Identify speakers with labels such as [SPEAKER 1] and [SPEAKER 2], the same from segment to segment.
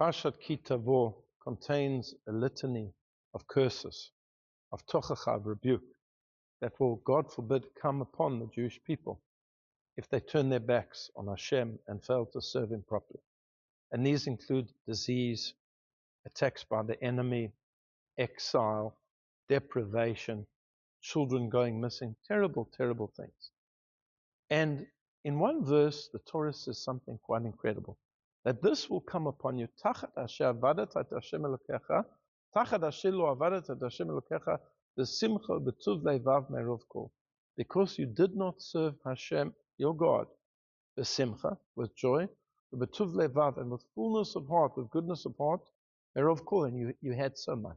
[SPEAKER 1] Parshat Ki Tavo contains a litany of curses, of tochacha, of rebuke, that will, God forbid, come upon the Jewish people if they turn their backs on Hashem and fail to serve Him properly. And these include disease, attacks by the enemy, exile, deprivation, children going missing, terrible, terrible things. And in one verse, the Torah says something quite incredible, that this will come upon you, tachat asher avadat et Hashem Elokecha, tachat asher lo avadat et Hashem Elokecha, b'simcha b'tuv levav merov kol. Because you did not serve Hashem, your God, b'simcha, with joy, b'tuv levav, and with fullness of heart, with goodness of heart, merov kol, and you had so much.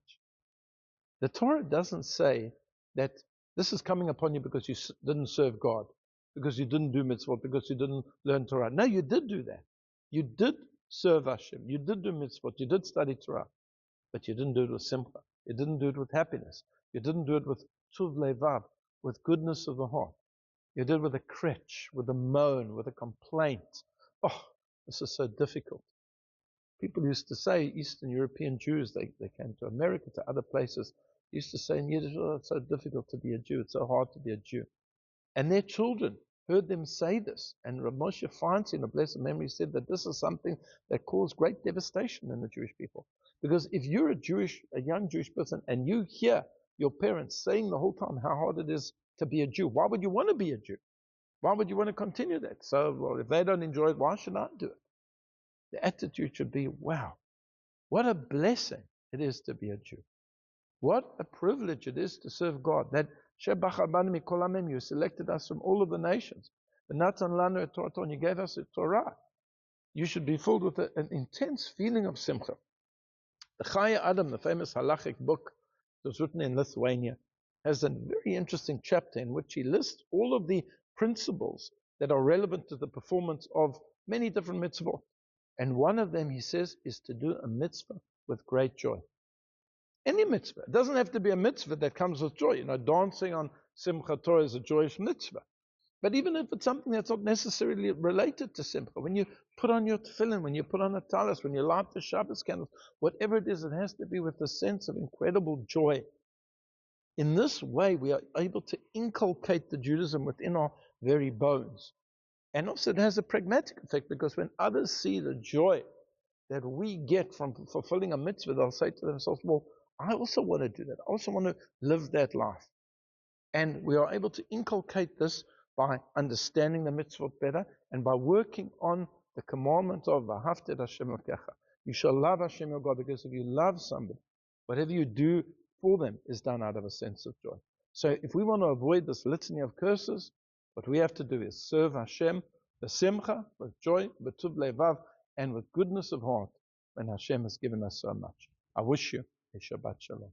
[SPEAKER 1] The Torah doesn't say that this is coming upon you because you didn't serve God, because you didn't do mitzvot, because you didn't learn Torah. No, you did do that. You did serve Hashem. You did do mitzvot. You did study Torah. But you didn't do it with simcha. You didn't do it with happiness. You didn't do it with tuv levav, with goodness of the heart. You did it with a kretch, with a moan, with a complaint. Oh, this is so difficult. People used to say, Eastern European Jews, they came to America, to other places, used to say in Yiddish, oh, it's so difficult to be a Jew. It's so hard to be a Jew. And their children heard them say this. And Rav Moshe Feinstein, of blessed memory, said that this is something that caused great devastation in the Jewish people. Because if you're a young Jewish person, and you hear your parents saying the whole time how hard it is to be a Jew, why would you want to be a Jew? Why would you want to continue that? So, well, if they don't enjoy it, why should I do it? The attitude should be, wow, what a blessing it is to be a Jew. What a privilege it is to serve God. That you selected us from all of the nations. And you gave us a Torah. You should be filled with an intense feeling of simcha. The Chaya Adam, the famous halachic book that was written in Lithuania, has a very interesting chapter in which he lists all of the principles that are relevant to the performance of many different mitzvot. And one of them, he says, is to do a mitzvah with great joy. Any mitzvah. It doesn't have to be a mitzvah that comes with joy. Dancing on Simchat Torah is a joyous mitzvah. But even if it's something that's not necessarily related to Simcha, when you put on your tefillin, when you put on a talis, when you light the Shabbos candles, whatever it is, it has to be with a sense of incredible joy. In this way, we are able to inculcate the Judaism within our very bones. And also it has a pragmatic effect, because when others see the joy that we get from fulfilling a mitzvah, they'll say to themselves, well, I also want to do that. I also want to live that life. And we are able to inculcate this by understanding the mitzvot better and by working on the commandment of V'ahavta et Hashem Elokecha. You shall love Hashem your God, because if you love somebody, whatever you do for them is done out of a sense of joy. So if we want to avoid this litany of curses, what we have to do is serve Hashem with simcha, with joy, with tuv levav, and with goodness of heart, when Hashem has given us so much. I wish you a Shabbat Shalom.